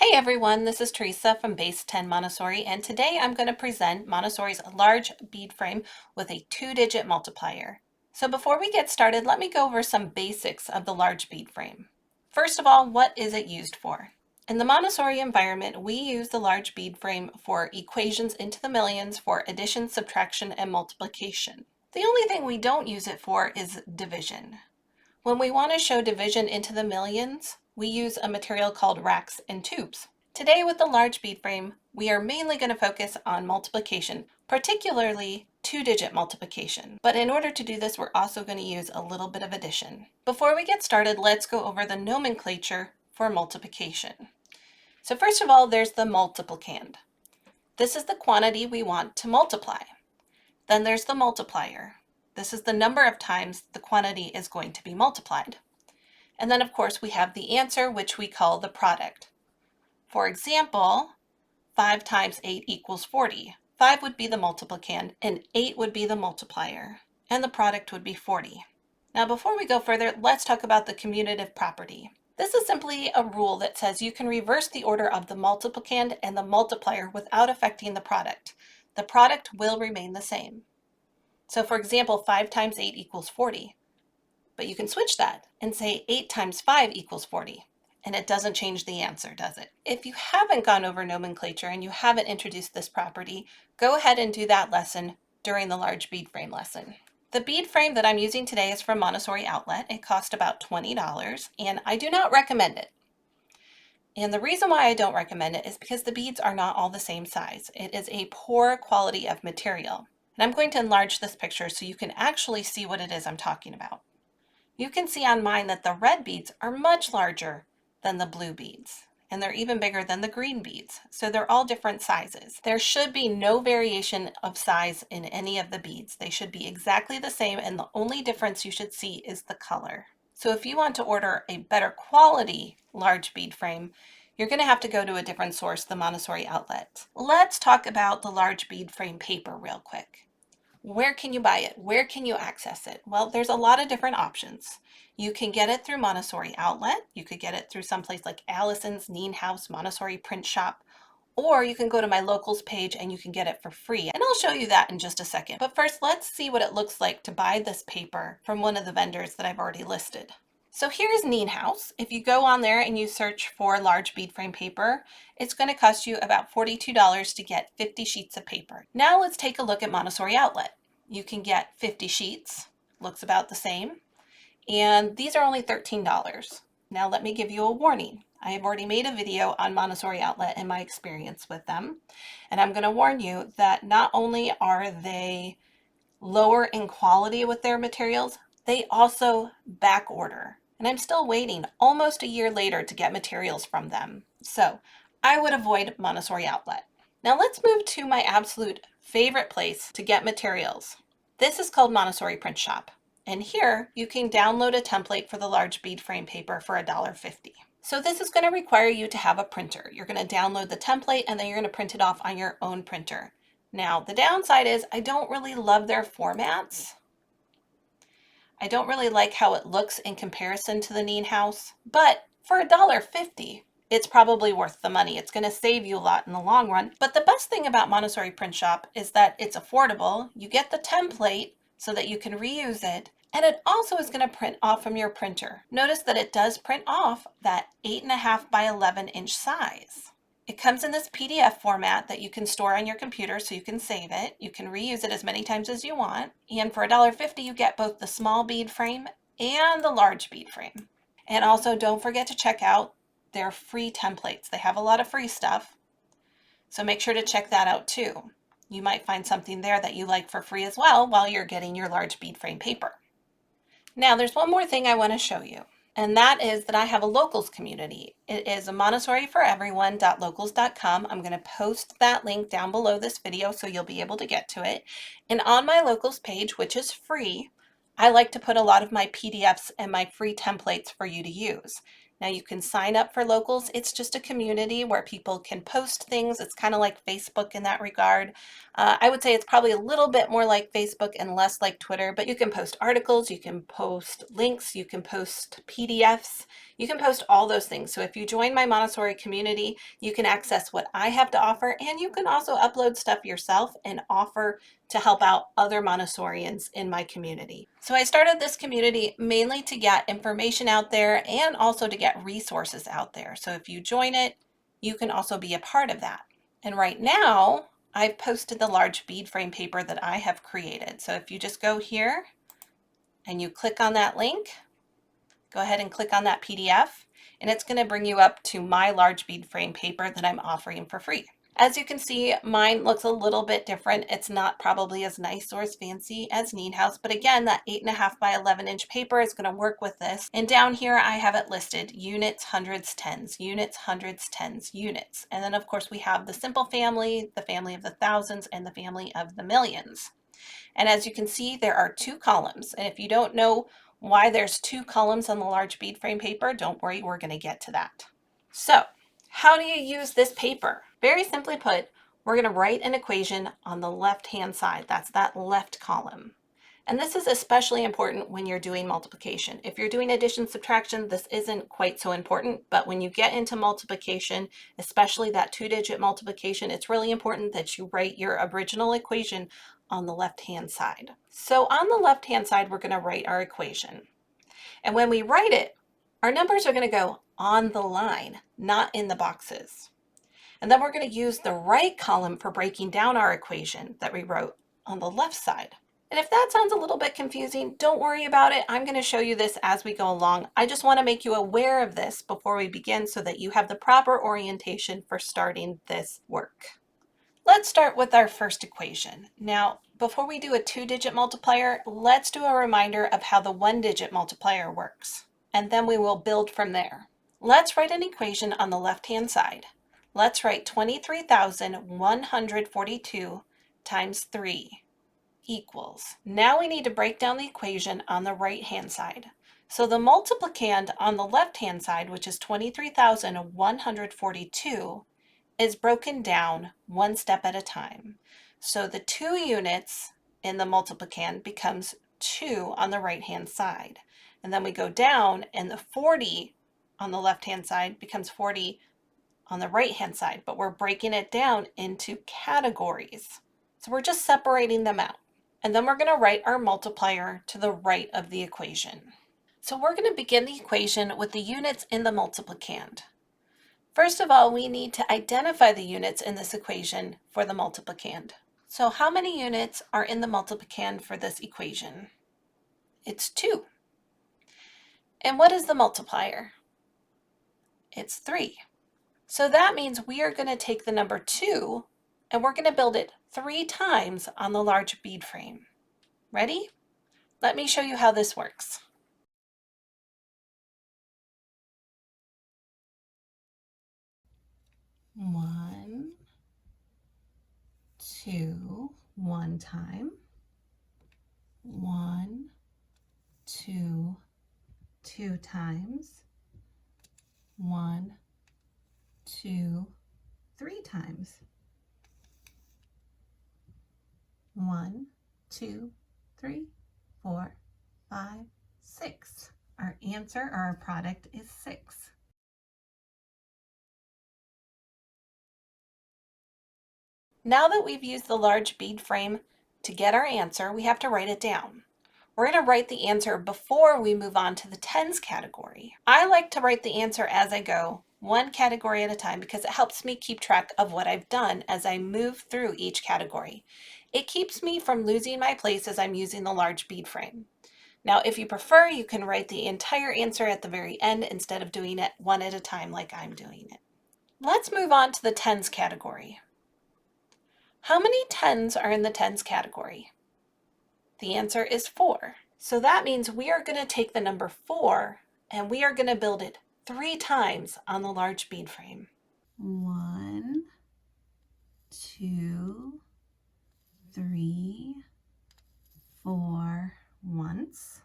Hey everyone, this is Teresa from Base 10 Montessori, and today I'm going to present Montessori's large bead frame with a 2-digit multiplier. So before we get started, let me go over some basics of the large bead frame. First of all, what is it used for? In the Montessori environment, we use the large bead frame for equations into the millions for addition, subtraction, and multiplication. The only thing we don't use it for is division. When we want to show division into the millions, we use a material called racks and tubes. Today with the large bead frame, we are mainly going to focus on multiplication, particularly 2-digit multiplication. But in order to do this, we're also going to use a little bit of addition. Before we get started, let's go over the nomenclature for multiplication. So first of all, there's the multiplicand. This is the quantity we want to multiply. Then there's the multiplier. This is the number of times the quantity is going to be multiplied. And then of course we have the answer, which we call the product. For example, 5 times 8 equals 40. 5 would be the multiplicand and 8 would be the multiplier, and the product would be 40. Now before we go further, let's talk about the commutative property. This is simply a rule that says you can reverse the order of the multiplicand and the multiplier without affecting the product. The product will remain the same. So for example, 5 times 8 equals 40. But you can switch that and say 8 times 5 equals 40. And it doesn't change the answer, does it? If you haven't gone over nomenclature and you haven't introduced this property, go ahead and do that lesson during the large bead frame lesson. The bead frame that I'm using today is from Montessori Outlet. It cost about $20, and I do not recommend it. And the reason why I don't recommend it is because the beads are not all the same size. It is a poor quality of material. And I'm going to enlarge this picture so you can actually see what it is I'm talking about. You can see on mine that the red beads are much larger than the blue beads, and they're even bigger than the green beads. So they're all different sizes. There should be no variation of size in any of the beads. They should be exactly the same, and the only difference you should see is the color. So if you want to order a better quality large bead frame, you're going to have to go to a different source, the Montessori Outlet. Let's talk about the large bead frame paper real quick. Where can you buy it? Where can you access it? Well, there's a lot of different options. You can get it through Montessori Outlet. You could get it through someplace like Allison's, Neen House, Montessori Print Shop, or you can go to my locals page and you can get it for free. And I'll show you that in just a second. But first, let's see what it looks like to buy this paper from one of the vendors that I've already listed. So here's Neen House. If you go on there and you search for large bead frame paper, it's going to cost you about $42 to get 50 sheets of paper. Now let's take a look at Montessori Outlet. You can get 50 sheets, looks about the same, and these are only $13. Now let me give you a warning. I have already made a video on Montessori Outlet and my experience with them, and I'm going to warn you that not only are they lower in quality with their materials, they also back order. And I'm still waiting almost a year later to get materials from them. So I would avoid Montessori Outlet. Now let's move to my absolute favorite place to get materials. This is called Montessori Print Shop. And here you can download a template for the large bead frame paper for $1.50. So this is going to require you to have a printer. You're going to download the template and then you're going to print it off on your own printer. Now, the downside is I don't really love their formats. I don't really like how it looks in comparison to the Neen House, but for $1.50, it's probably worth the money. It's going to save you a lot in the long run. But the best thing about Montessori Print Shop is that it's affordable. You get the template so that you can reuse it, and it also is going to print off from your printer. Notice that it does print off that 8.5 by 11 inch size. It comes in this PDF format that you can store on your computer so you can save it. You can reuse it as many times as you want. And for $1.50, you get both the small bead frame and the large bead frame. And also don't forget to check out their free templates. They have a lot of free stuff, so make sure to check that out too. You might find something there that you like for free as well while you're getting your large bead frame paper. Now there's one more thing I want to show you. And that is that I have a locals community. It is a montessoriforeveryone.locals.com. I'm going to post that link down below this video so you'll be able to get to it. And on my locals page, which is free, I like to put a lot of my PDFs and my free templates for you to use. Now you can sign up for locals. It's just a community where people can post things. It's kind of like Facebook in that regard. I would say it's probably a little bit more like Facebook and less like Twitter, but you can post articles, you can post links, you can post PDFs, You can post all those things. So if you join my Montessori community, you can access what I have to offer, and you can also upload stuff yourself and offer to help out other Montessorians in my community. So I started this community mainly to get information out there and also to get resources out there. So if you join it, you can also be a part of that. And right now, I've posted the large bead frame paper that I have created. So if you just go here and you click on that link, go ahead and click on that PDF, and it's going to bring you up to my large bead frame paper that I'm offering for free. As you can see, mine looks a little bit different. It's not probably as nice or as fancy as Need House, but again, that 8.5 by 11-inch paper is going to work with this. And down here, I have it listed: units, hundreds, tens, units, hundreds, tens, units. And then of course we have the simple family, the family of the thousands, and the family of the millions. And as you can see, there are 2 columns. And if you don't know why there's 2 columns on the large bead frame paper, don't worry, we're going to get to that. So how do you use this paper? Very simply put, we're going to write an equation on the left-hand side. That's that left column. And this is especially important when you're doing multiplication. If you're doing addition, subtraction, this isn't quite so important, but when you get into multiplication, especially that 2-digit multiplication, it's really important that you write your original equation on the left-hand side. So on the left-hand side, we're going to write our equation. And when we write it, our numbers are going to go on the line, not in the boxes. And then we're going to use the right column for breaking down our equation that we wrote on the left side. And if that sounds a little bit confusing, don't worry about it. I'm going to show you this as we go along. I just want to make you aware of this before we begin so that you have the proper orientation for starting this work. Let's start with our first equation. Now, before we do a 2-digit multiplier, let's do a reminder of how the 1-digit multiplier works, and then we will build from there. Let's write an equation on the left-hand side. Let's write 23,142 times 3 equals. Now we need to break down the equation on the right-hand side. So the multiplicand on the left-hand side, which is 23,142, is broken down one step at a time. So the 2 units in the multiplicand becomes 2 on the right-hand side. And then we go down, and the 40 on the left-hand side becomes 40 on the right-hand side, but we're breaking it down into categories. So we're just separating them out. And then we're going to write our multiplier to the right of the equation. So we're going to begin the equation with the units in the multiplicand. First of all, we need to identify the units in this equation for the multiplicand. So how many units are in the multiplicand for this equation? It's 2. And what is the multiplier? It's 3. So that means we are going to take the number 2 and we're going to build it 3 times on the large bead frame. Ready? Let me show you how this works. One, 2, 1 time. 1, 2, 2 times. 1, 2, 3 times. 1, 2, 3, 4, 5, 6. Our answer, or our product, is 6. Now that we've used the large bead frame to get our answer, we have to write it down. We're going to write the answer before we move on to the tens category. I like to write the answer as I go, one category at a time, because it helps me keep track of what I've done as I move through each category. It keeps me from losing my place as I'm using the large bead frame. Now, if you prefer, you can write the entire answer at the very end instead of doing it one at a time like I'm doing it. Let's move on to the tens category. How many tens are in the tens category? The answer is 4. So that means we are going to take the number 4 and we are going to build it 3 times on the large bead frame. 1, 2, 3, 4 once.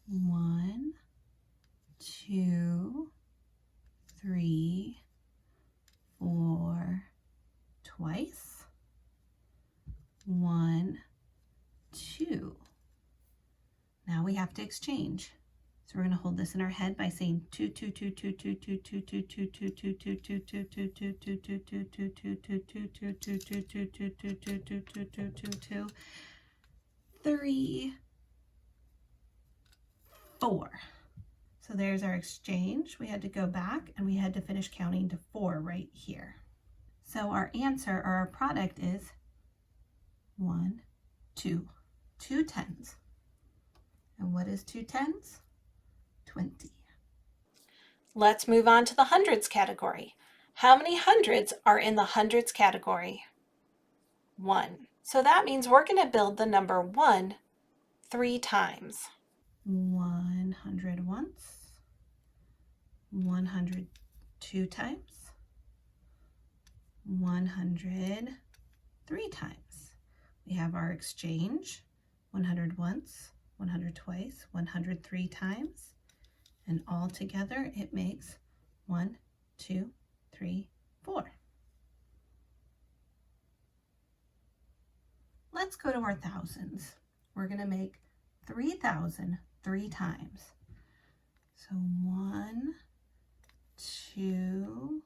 1, 2, 3, 4 twice. 1, 2. Now we have to exchange. So we're going to hold this in our head by saying 2, 2, 2, 2, 2, 2, 2, 2, 2, 2, 2, 2, 2, 2, 2, 2, 2, 2, 2, 2, 2, 2, 2, 2, 2, 2, 2, 2, 2, 2, 2, 2, 2, 2, 3, 4. So there's our exchange. We had to go back and we had to finish counting to 4 right here. So our answer or our product is 1, 2, 2 tens. And what is 2 tens? 20. Let's move on to the hundreds category. How many hundreds are in the hundreds category? 1. So that means we're going to build the number 1 3 times. 100 once, 100 2 times, 100 3 times. We have our exchange, 100 once, 100 twice, 100 3 times, and all together it makes 1, 2, 3, 4. Let's go to our thousands. We're going to make 3,000 3 times. So 1, 2,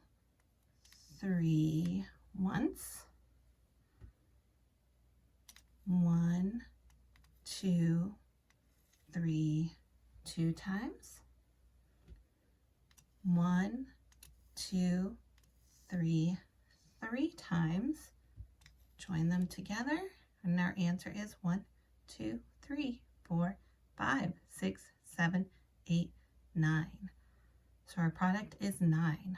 3 once, 1, 2, 3 2 times, 1, 2, 3 3 times. Join them together, and our answer is 1, 2, 3, 4, 5, 6, 7, 8, 9. So our product is 9.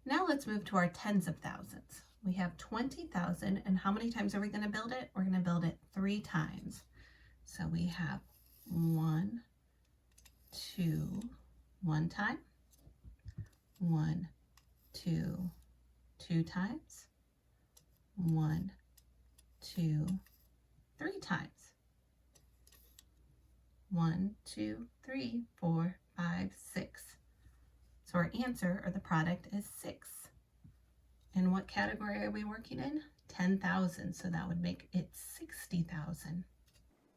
Now let's move to our tens of thousands. We have 20,000, and how many times are we going to build it? We're going to build it 3 times. So we have 1, 2, 1 time, 1, 2, 2 times, 1, 2, 3 times. 1, 2, 3, 4, 5, 6. So our answer or the product is 6. And what category are we working in? 10,000. So that would make it 60,000.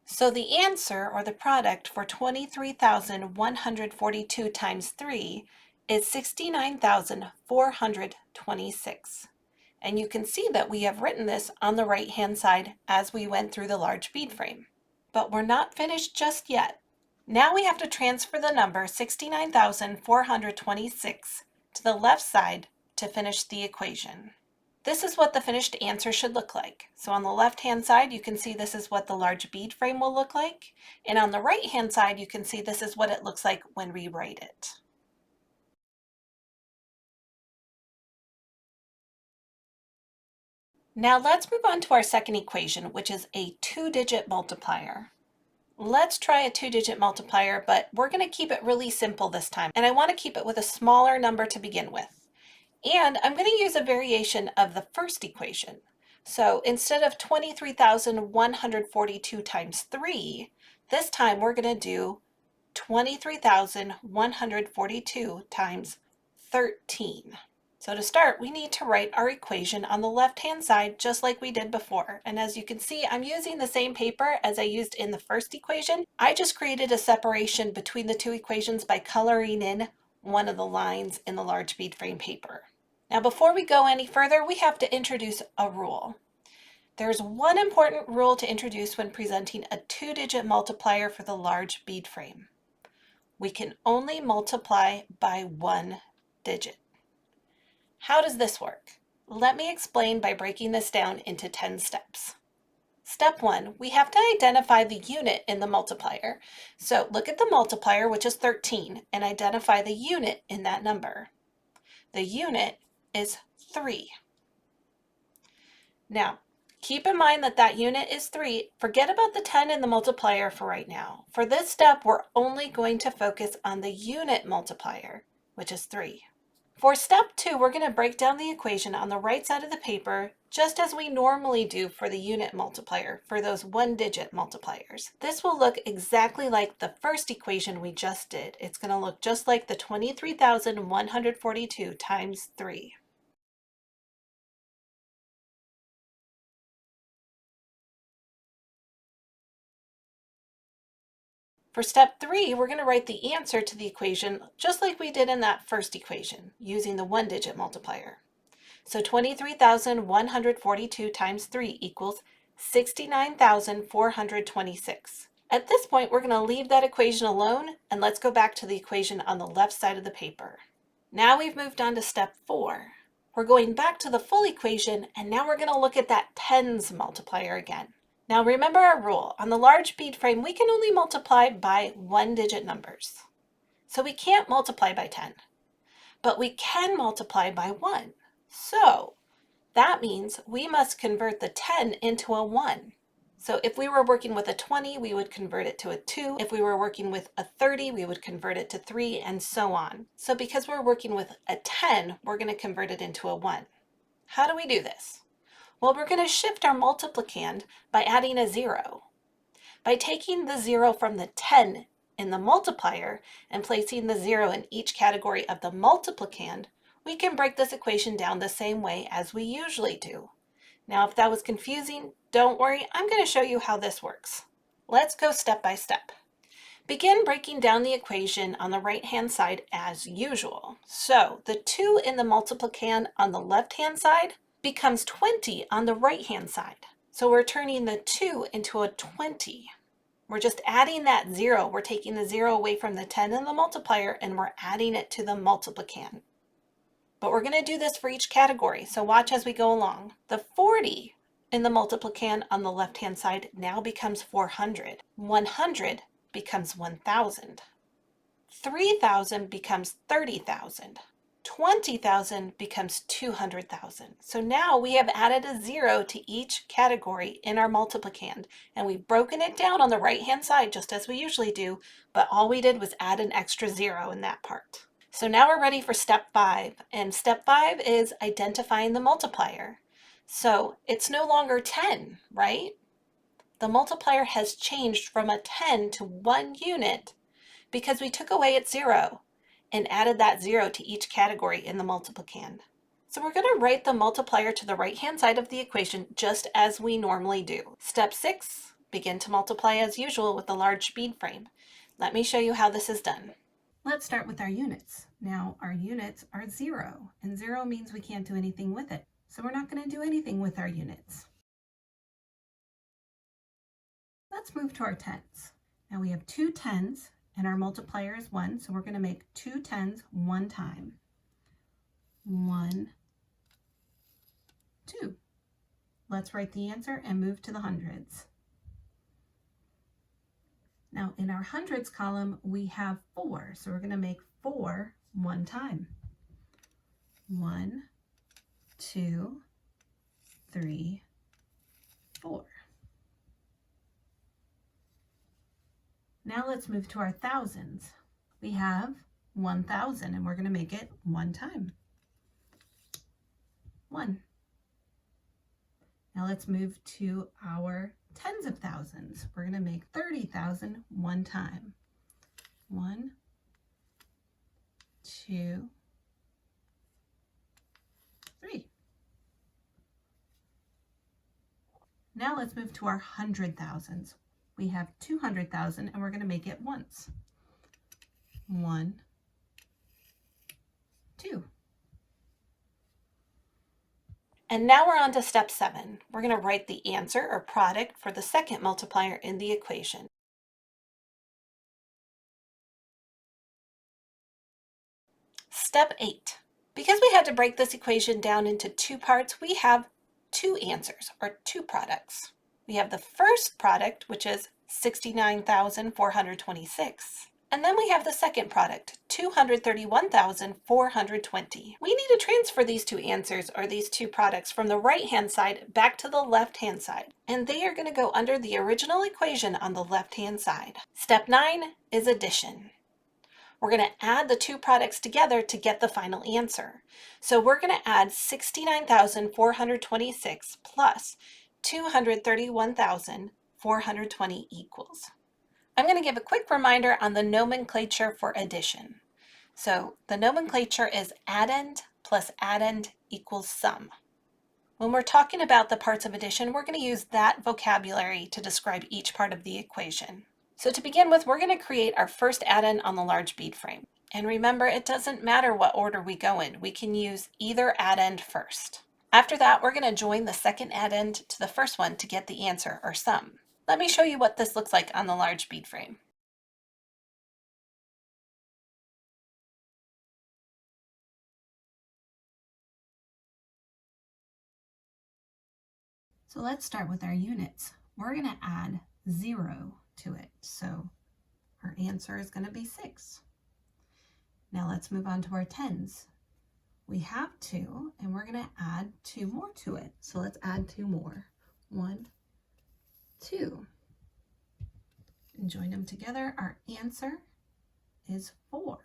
So the answer or the product for 23,142 times 3 is 69,426. And you can see that we have written this on the right-hand side as we went through the large bead frame. But we're not finished just yet. Now we have to transfer the number 69,426 to the left side to finish the equation. This is what the finished answer should look like. So on the left-hand side, you can see this is what the large bead frame will look like. And on the right-hand side, you can see this is what it looks like when we write it. Now let's move on to our second equation, which is a 2-digit multiplier. Let's try a 2-digit multiplier, but we're going to keep it really simple this time. And I want to keep it with a smaller number to begin with. And I'm going to use a variation of the first equation. So instead of 23,142 times 3, this time we're going to do 23,142 times 13. So to start, we need to write our equation on the left-hand side just like we did before. And as you can see, I'm using the same paper as I used in the first equation. I just created a separation between the two equations by coloring in one of the lines in the large bead frame paper. Now before we go any further, we have to introduce a rule. There's one important rule to introduce when presenting a 2-digit multiplier for the large bead frame. We can only multiply by 1 digit. How does this work? Let me explain by breaking this down into 10 steps. Step 1, we have to identify the unit in the multiplier. So look at the multiplier, which is 13, and identify the unit in that number. The unit is 3. Now, keep in mind that that unit is 3. Forget about the 10 in the multiplier for right now. For this step, we're only going to focus on the unit multiplier, which is 3. For step 2, we're going to break down the equation on the right side of the paper, just as we normally do for the unit multiplier, for those 1-digit multipliers. This will look exactly like the first equation we just did. It's going to look just like the 23,142 times 3. For step 3, we're going to write the answer to the equation just like we did in that first equation, using the one-digit multiplier. So 23,142 times 3 equals 69,426. At this point, we're going to leave that equation alone, and let's go back to the equation on the left side of the paper. Now we've moved on to step 4. We're going back to the full equation, and now we're going to look at that tens multiplier again. Now remember our rule. On the large bead frame, we can only multiply by one-digit numbers. So we can't multiply by 10, but we can multiply by 1. So that means we must convert the 10 into a 1. So if we were working with a 20, we would convert it to a 2. If we were working with a 30, we would convert it to 3, and so on. So because we're working with a 10, we're going to convert it into a 1. How do we do this? Well, we're going to shift our multiplicand by adding a 0. By taking the 0 from the 10 in the multiplier and placing the 0 in each category of the multiplicand, we can break this equation down the same way as we usually do. Now, if that was confusing, don't worry, I'm going to show you how this works. Let's go step by step. Begin breaking down the equation on the right-hand side as usual. So the 2 in the multiplicand on the left-hand side becomes 20 on the right-hand side. So we're turning the 2 into a 20. We're just adding that 0. We're taking the 0 away from the 10 in the multiplier, and we're adding it to the multiplicand. But we're going to do this for each category, so watch as we go along. The 40 in the multiplicand on the left-hand side now becomes 400. 100 becomes 1,000. 3,000 becomes 30,000. 20,000 becomes 200,000. So now we have added a 0 to each category in our multiplicand, and we've broken it down on the right-hand side just as we usually do, but all we did was add an extra 0 in that part. So now we're ready for step 5, and step 5 is identifying the multiplier. So it's no longer 10, right? The multiplier has changed from a 10 to 1 unit because we took away its 0 and added that 0 to each category in the multiplicand. So we're going to write the multiplier to the right-hand side of the equation just as we normally do. Step 6, begin to multiply as usual with the large bead frame. Let me show you how this is done. Let's start with our units. Now our units are 0, and 0 means we can't do anything with it. So we're not going to do anything with our units. Let's move to our tens. Now we have 2 tens, and our multiplier is 1, so we're going to make 2 tens one time. 1, 2. Let's write the answer and move to the hundreds. Now in our hundreds column, we have 4, so we're going to make 4 one time. 1, 2, 3, 4. Now let's move to our thousands. We have 1,000, and we're going to make it one time. 1. Now let's move to our tens of thousands. We're going to make 30,000 one time. 1, 2, 3. Now let's move to our 100,000s. We have 200,000, and we're going to make it once. 1, 2. And now we're on to step 7. We're going to write the answer or product for the second multiplier in the equation. Step 8. Because we had to break this equation down into 2 parts, we have 2 answers or 2 products. We have the first product, which is 69,426. And then we have the second product, 231,420. We need to transfer these 2 answers or these 2 products from the right-hand side back to the left-hand side. And they are going to go under the original equation on the left-hand side. Step 9 is addition. We're going to add the 2 products together to get the final answer. So we're going to add 69,426 plus 231,420 equals. I'm going to give a quick reminder on the nomenclature for addition. So the nomenclature is addend plus addend equals sum. When we're talking about the parts of addition, we're going to use that vocabulary to describe each part of the equation. So to begin with, we're going to create our first add-in on the large bead frame. And remember, it doesn't matter what order we go in. We can use either add-in first. After that, we're going to join the second add-in to the first one to get the answer or sum. Let me show you what this looks like on the large bead frame. So let's start with our units. We're going to add 0 to it. So our answer is going to be 6. Now let's move on to our tens. We have 2, and we're going to add 2 more to it. So let's add 2 more. 1, 2. And join them together. Our answer is 4.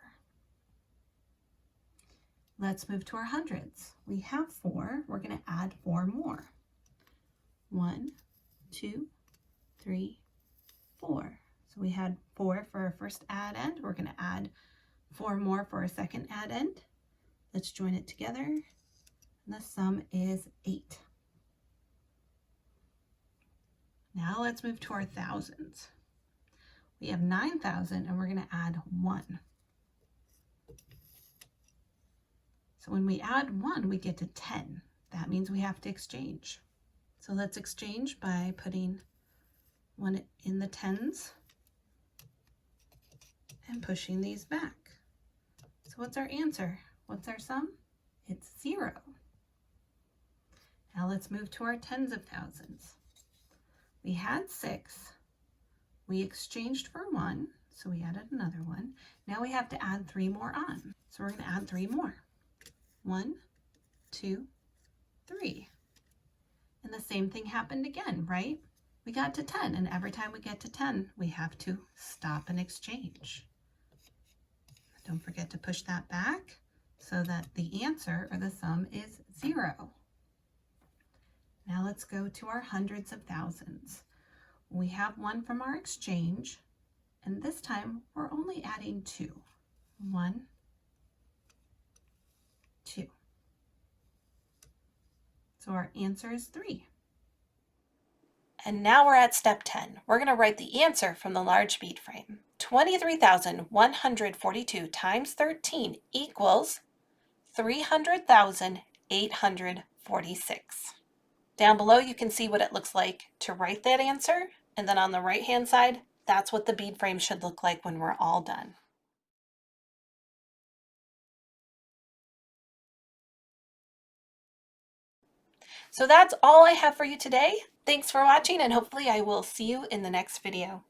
Let's move to our hundreds. We have 4. We're going to add 4 more. 1, 2, 3, 4. So we had 4 for our first add-end. We're going to add 4 more for our second add-end. Let's join it together. And the sum is 8. Now let's move to our thousands. We have 9,000 and we're going to add 1. So when we add 1, we get to 10. That means we have to exchange. So let's exchange by putting 1 in the tens and pushing these back. So what's our answer? What's our sum? It's 0. Now let's move to our tens of thousands. We had 6. We exchanged for 1, so we added another 1. Now we have to add 3 more on. So we're going to add 3 more. 1, 2, 3. And the same thing happened again, right? We got to 10, and every time we get to 10, we have to stop and exchange. Don't forget to push that back so that the answer or the sum is 0. Now let's go to our hundreds of thousands. We have 1 from our exchange, and this time we're only adding 2. 1, 2. So our answer is 3. And now we're at step 10. We're going to write the answer from the large bead frame. 23,142 times 13 equals 300,846. Down below you can see what it looks like to write that answer, and then on the right hand side, that's what the bead frame should look like when we're all done. So that's all I have for you today. Thanks for watching, and hopefully I will see you in the next video.